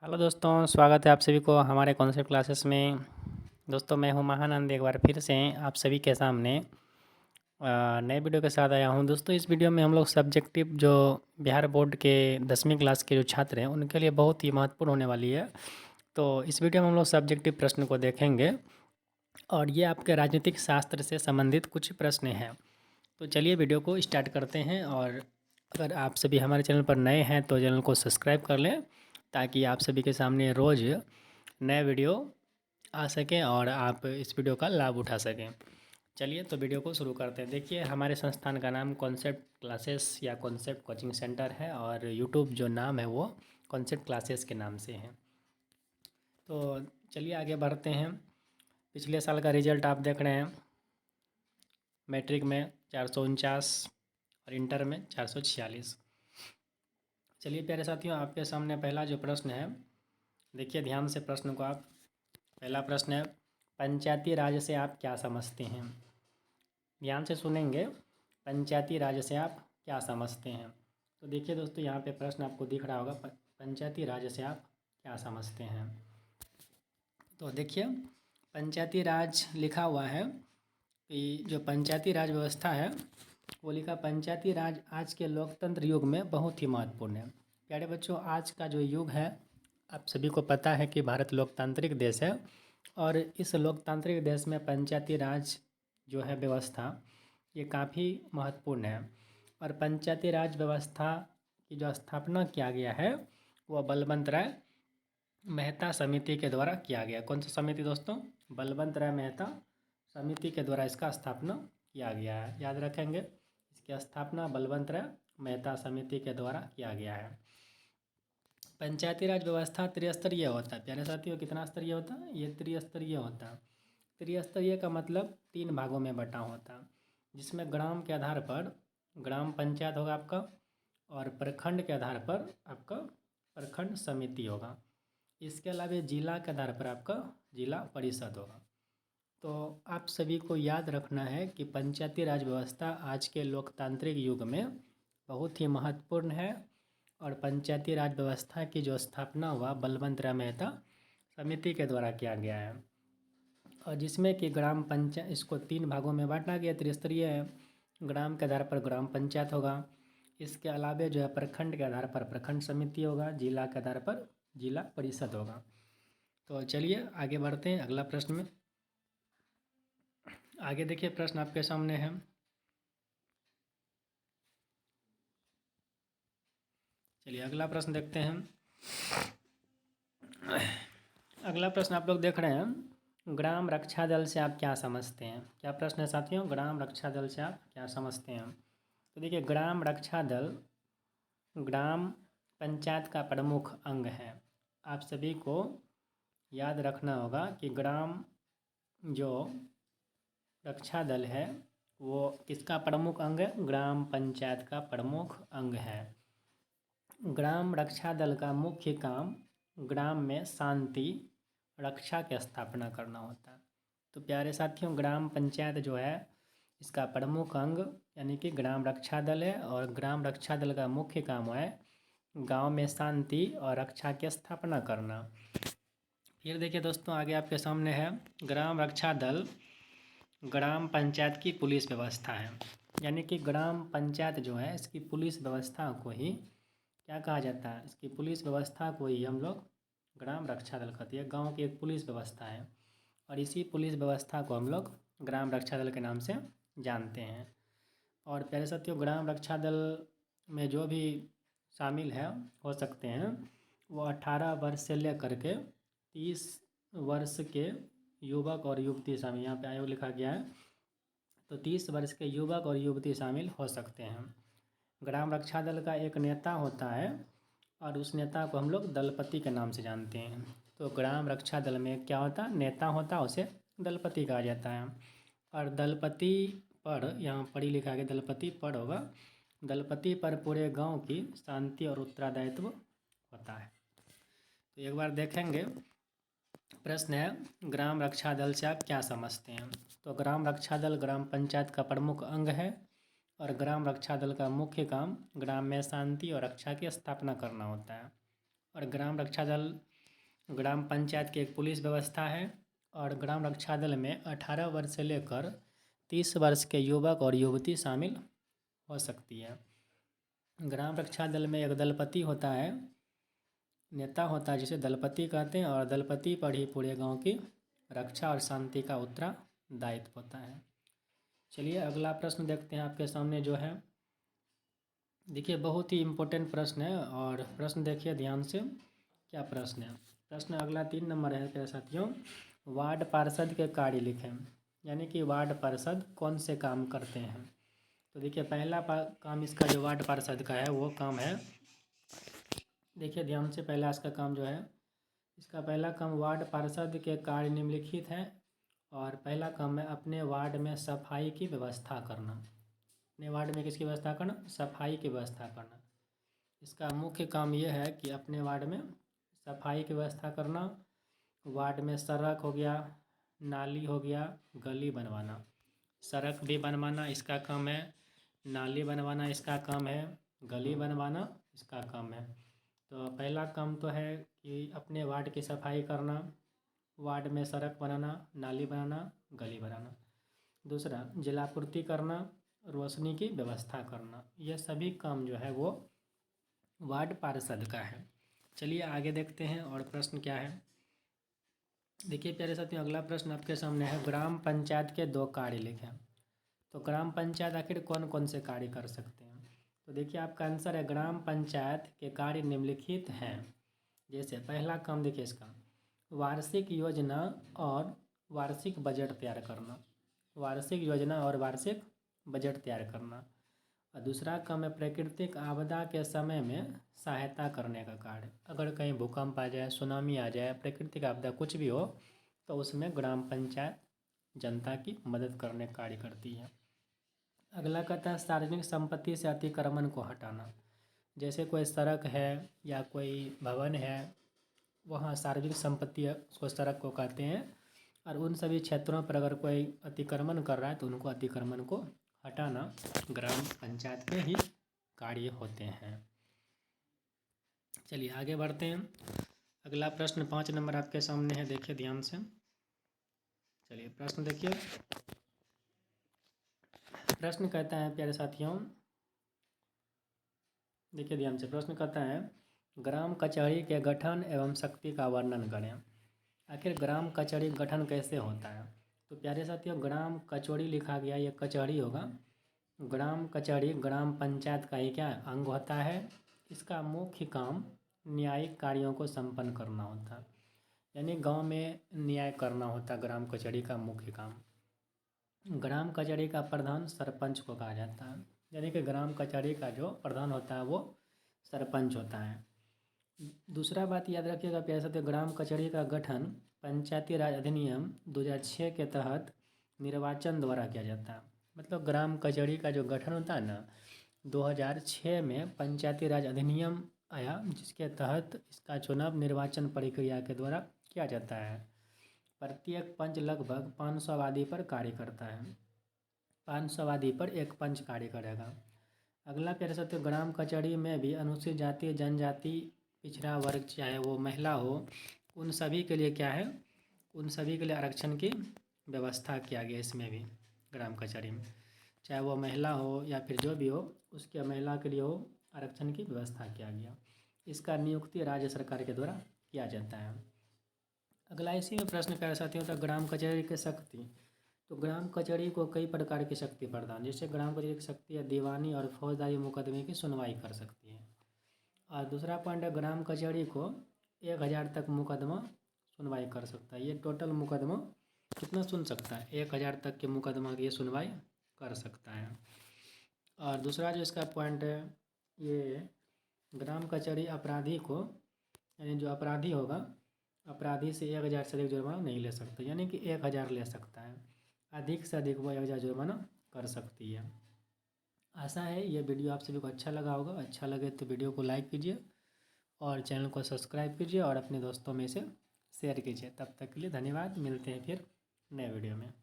Hello दोस्तों, स्वागत है आप सभी को हमारे कॉन्सेप्ट क्लासेस में। दोस्तों मैं हूं महानंद, एक बार फिर से आप सभी के सामने नए वीडियो के साथ आया हूं। दोस्तों इस वीडियो में हम लोग सब्जेक्टिव जो बिहार बोर्ड के 10वीं क्लास के जो छात्र हैं उनके लिए बहुत ही महत्वपूर्ण होने वाली है। तो इस वीडियो में हम लोग सब्जेक्टिव प्रश्न को देखेंगे और ये आपके राजनीतिक शास्त्र से संबंधित कुछ प्रश्न हैं। तो चलिए वीडियो को स्टार्ट करते हैं। और अगर आप सभी हमारे चैनल पर नए हैं तो चैनल को सब्सक्राइब कर लें ताकि आप सभी के सामने रोज़ नए वीडियो आ सकें और आप इस वीडियो का लाभ उठा सकें। चलिए तो वीडियो को शुरू करते हैं। देखिए हमारे संस्थान का नाम कॉन्सेप्ट क्लासेस या कॉन्सेप्ट कोचिंग सेंटर है और यूट्यूब जो नाम है वो कॉन्सेप्ट क्लासेस के नाम से है। तो चलिए आगे बढ़ते हैं। पिछले साल का रिजल्ट आप देख रहे हैं। मैट्रिक में 449 और इंटर में 446। चलिए प्यारे साथियों, आपके सामने पहला जो प्रश्न है, देखिए ध्यान से प्रश्न को आप। पहला प्रश्न है, पंचायती राज से आप क्या समझते हैं? ध्यान से सुनेंगे। पंचायती राज से आप क्या समझते हैं? तो देखिए दोस्तों, यहाँ पे प्रश्न आपको दिख रहा होगा, पंचायती राज से आप क्या समझते हैं? तो देखिए पंचायती राज लिखा हुआ है कि जो पंचायती राज व्यवस्था है वो लिखा, पंचायती राज आज के लोकतंत्र युग में बहुत ही महत्वपूर्ण है। प्यारे बच्चों, आज का जो युग है, आप सभी को पता है कि भारत लोकतांत्रिक देश है और इस लोकतांत्रिक देश में पंचायती राज जो है व्यवस्था ये काफ़ी महत्वपूर्ण है। और पंचायती राज व्यवस्था की जो स्थापना किया गया है वह बलवंत राय मेहता समिति के द्वारा किया गया। कौन सा समिति दोस्तों? बलवंत राय मेहता समिति के द्वारा इसका स्थापना किया गया है। याद रखेंगे, इसकी स्थापना बलवंत राय मेहता समिति के द्वारा किया गया है। पंचायती राज व्यवस्था त्रिस्तरीय होता है। प्यारे साथियों, कितना स्तरीय होता है? ये त्रिस्तरीय होता है। त्रिस्तरीय का मतलब 3 भागों में बटा होता है, जिसमें ग्राम के आधार पर ग्राम पंचायत होगा आपका और प्रखंड के आधार पर आपका प्रखंड समिति होगा। इसके अलावा जिला के आधार पर आपका जिला परिषद होगा। तो आप सभी को याद रखना है कि पंचायती राज व्यवस्था आज के लोकतांत्रिक युग में बहुत ही महत्वपूर्ण है और पंचायती राज व्यवस्था की जो स्थापना हुआ बलवंत राय मेहता समिति के द्वारा किया गया है। और जिसमें कि ग्राम पंचायत, इसको 3 भागों में बांटा गया, त्रिस्तरीय है। ग्राम के आधार पर ग्राम पंचायत होगा, इसके अलावा जो है प्रखंड के आधार पर प्रखंड समिति होगा, जिला के आधार पर जिला परिषद होगा। तो चलिए आगे बढ़ते हैं अगला प्रश्न में। आगे देखिए प्रश्न आपके सामने है। चलिए अगला प्रश्न देखते हैं। अगला प्रश्न आप लोग देख रहे हैं, ग्राम रक्षा दल से आप क्या समझते हैं? क्या प्रश्न है साथियों? ग्राम रक्षा दल से आप क्या समझते हैं? तो देखिए ग्राम रक्षा दल ग्राम पंचायत का प्रमुख अंग है। आप सभी को याद रखना होगा कि ग्राम जो रक्षा दल है वो किसका प्रमुख अंग है? ग्राम पंचायत का प्रमुख अंग है। ग्राम रक्षा दल का मुख्य काम ग्राम में शांति रक्षा की स्थापना करना होता है। तो प्यारे साथियों, ग्राम पंचायत जो है इसका प्रमुख अंग यानी कि ग्राम रक्षा दल है और ग्राम रक्षा दल का मुख्य काम है गांव में शांति और रक्षा की स्थापना करना। फिर देखिए दोस्तों, आगे आपके सामने है, ग्राम रक्षा दल ग्राम पंचायत की पुलिस व्यवस्था है। यानी कि ग्राम पंचायत जो है इसकी पुलिस व्यवस्था को ही क्या कहा जाता है? इसकी पुलिस व्यवस्था को ही हम लोग ग्राम रक्षा दल कहते हैं। गांव की एक पुलिस व्यवस्था है और इसी पुलिस व्यवस्था को हम लोग ग्राम रक्षा दल के नाम से जानते हैं। और प्यारे साथियों, ग्राम रक्षा दल में जो भी शामिल है हो सकते हैं वो 18 वर्ष से लेकर के 30 वर्ष के युवक और युवती शामिल, यहाँ पे आयु लिखा गया है, तो 30 वर्ष के युवक और युवती शामिल हो सकते हैं। ग्राम रक्षा दल का एक नेता होता है और उस नेता को हम लोग दलपति के नाम से जानते हैं। तो ग्राम रक्षा दल में क्या होता है? नेता होता है, उसे दलपति कहा जाता है। और दलपति पर, यहाँ पढ़ी लिखा के दलपति पर होगा, दलपति पर पूरे गांव की शांति और उत्तरदायित्व होता है। तो एक बार देखेंगे, प्रश्न है ग्राम रक्षा दल से आप क्या समझते हैं? तो ग्राम रक्षा दल ग्राम पंचायत का प्रमुख अंग है और ग्राम रक्षा दल का मुख्य काम ग्राम में शांति और रक्षा की स्थापना करना होता है। और ग्राम रक्षा दल ग्राम पंचायत की एक पुलिस व्यवस्था है। और ग्राम रक्षा दल में 18 वर्ष से लेकर 30 वर्ष के युवक और युवती शामिल हो सकती है। ग्राम रक्षा दल में एक दलपति होता है, नेता होता है जिसे दलपति कहते हैं, और दलपति पर ही पूरे गांव की रक्षा और शांति का उत्तरदायित्व होता है। चलिए अगला प्रश्न देखते हैं आपके सामने जो है। देखिए बहुत ही इम्पोर्टेंट प्रश्न है, और प्रश्न देखिए ध्यान से। क्या प्रश्न है? प्रश्न अगला 3 नंबर है मेरे साथियों। वार्ड पार्षद के कार्य लिखें, यानी कि वार्ड पार्षद कौन से काम करते हैं। तो देखिए पहला काम इसका जो वार्ड पार्षद का है वो काम है, देखिए ध्यान से, पहला इसका काम जो है, इसका पहला काम वार्ड पार्षद के कार्य निम्नलिखित है। और पहला काम है अपने वार्ड में सफाई की व्यवस्था करना। अपने वार्ड में किसकी व्यवस्था करना? सफाई की व्यवस्था करना। इसका मुख्य काम यह है कि अपने वार्ड में सफाई की व्यवस्था करना। वार्ड में सड़क हो गया, नाली हो गया, गली बनवाना। सड़क भी बनवाना इसका काम है, नाली बनवाना इसका काम है, गली बनवाना इसका काम है। तो पहला काम तो है कि अपने वार्ड की सफाई करना, वार्ड में सड़क बनाना, नाली बनाना, गली बनाना। दूसरा जलापूर्ति करना, रोशनी की व्यवस्था करना। यह सभी काम जो है वो वार्ड पार्षद का है। चलिए आगे देखते हैं और प्रश्न क्या है। देखिए प्यारे साथियों अगला प्रश्न आपके सामने है, ग्राम पंचायत के 2 कार्य लिखें। तो ग्राम पंचायत आखिर कौन कौन से कार्य कर सकते हैं? तो देखिए आपका आंसर है ग्राम पंचायत के कार्य निम्नलिखित हैं। जैसे पहला काम देखिए इसका, वार्षिक योजना और वार्षिक बजट तैयार करना। वार्षिक योजना और वार्षिक बजट तैयार करना। और दूसरा काम है प्राकृतिक आपदा के समय में सहायता करने का कार्य। अगर कहीं भूकंप आ जाए, सुनामी आ जाए, प्राकृतिक आपदा कुछ भी हो, तो उसमें ग्राम पंचायत जनता की मदद करने का कार्य करती है। अगला कहता है सार्वजनिक संपत्ति से अतिक्रमण को हटाना। जैसे कोई सड़क है या कोई भवन है, वहाँ सार्वजनिक संपत्ति उसको सड़क को कहते हैं, और उन सभी क्षेत्रों पर अगर कोई अतिक्रमण कर रहा है तो उनको अतिक्रमण को हटाना ग्राम पंचायत के ही कार्य होते हैं। चलिए आगे बढ़ते हैं। अगला प्रश्न 5 नंबर आपके सामने है, देखिए ध्यान से। चलिए प्रश्न देखिए। प्रश्न कहता है प्यारे साथियों, देखिए ध्यान से, प्रश्न कहता है ग्राम कचहरी के गठन एवं शक्ति का वर्णन करें। आखिर ग्राम कचहरी गठन कैसे होता है? तो प्यारे साथियों ग्राम कचहरी लिखा गया, ये कचहरी होगा। ग्राम कचहरी ग्राम पंचायत का ही क्या अंग होता है। इसका मुख्य काम न्यायिक कार्यों को संपन्न करना होता है, यानी गांव में न्याय करना होता है ग्राम कचहरी का मुख्य काम। ग्राम कचहरी का प्रधान सरपंच को कहा जाता है, यानी कि ग्राम कचहरी का जो प्रधान होता है वो सरपंच होता है। दूसरा बात याद रखिएगा प्यारे साथियों, ग्राम कचहरी का गठन पंचायती राज अधिनियम 2006 के तहत निर्वाचन द्वारा किया जाता है। मतलब ग्राम कचहरी का जो गठन होता है ना, 2006 में पंचायती राज अधिनियम आया, जिसके तहत इसका चुनाव निर्वाचन प्रक्रिया के द्वारा किया जाता है। प्रत्येक पंच लगभग 500 आबादी पर कार्य करता है। 500 आबादी पर एक पंच कार्य करेगा। अगला प्यारे साथियों, ग्राम कचहरी में भी अनुसूचित जाति, जनजाति, पिछड़ा वर्ग, चाहे वो महिला हो, उन सभी के लिए क्या है, उन सभी के लिए आरक्षण की व्यवस्था किया गया। इसमें भी ग्राम कचहरी में चाहे वो महिला हो या फिर जो भी हो, उसके महिला के लिए हो, आरक्षण की व्यवस्था किया गया। इसका नियुक्ति राज्य सरकार के द्वारा किया जाता है। अगला इसी में प्रश्न प्यारे साथियों था ग्राम कचहरी की शक्ति। तो ग्राम कचहरी को कई प्रकार की शक्ति प्रदान, जैसे ग्राम कचहरी की शक्ति है दीवानी और फौजदारी मुकदमे की सुनवाई कर सकती है। और दूसरा पॉइंट है ग्राम कचहरी को 1000 तक मुकदमा सुनवाई कर सकता है। ये टोटल मुकदमा कितना सुन सकता है? 1000 तक के मुकदमा की ये सुनवाई कर सकता है। और दूसरा जो इसका पॉइंट है, ये ग्राम कचहरी अपराधी को, यानी जो अपराधी होगा, अपराधी से 1000 से अधिक जुर्माना नहीं ले सकता, यानी कि 1000 ले सकता है। अधिक से अधिक वो 1000 जुर्माना कर सकती है। आशा है ये वीडियो आप सभी को अच्छा लगा होगा। अच्छा लगे तो वीडियो को लाइक कीजिए और चैनल को सब्सक्राइब कीजिए और अपने दोस्तों में से शेयर कीजिए। तब तक के लिए धन्यवाद। मिलते हैं फिर नए वीडियो में।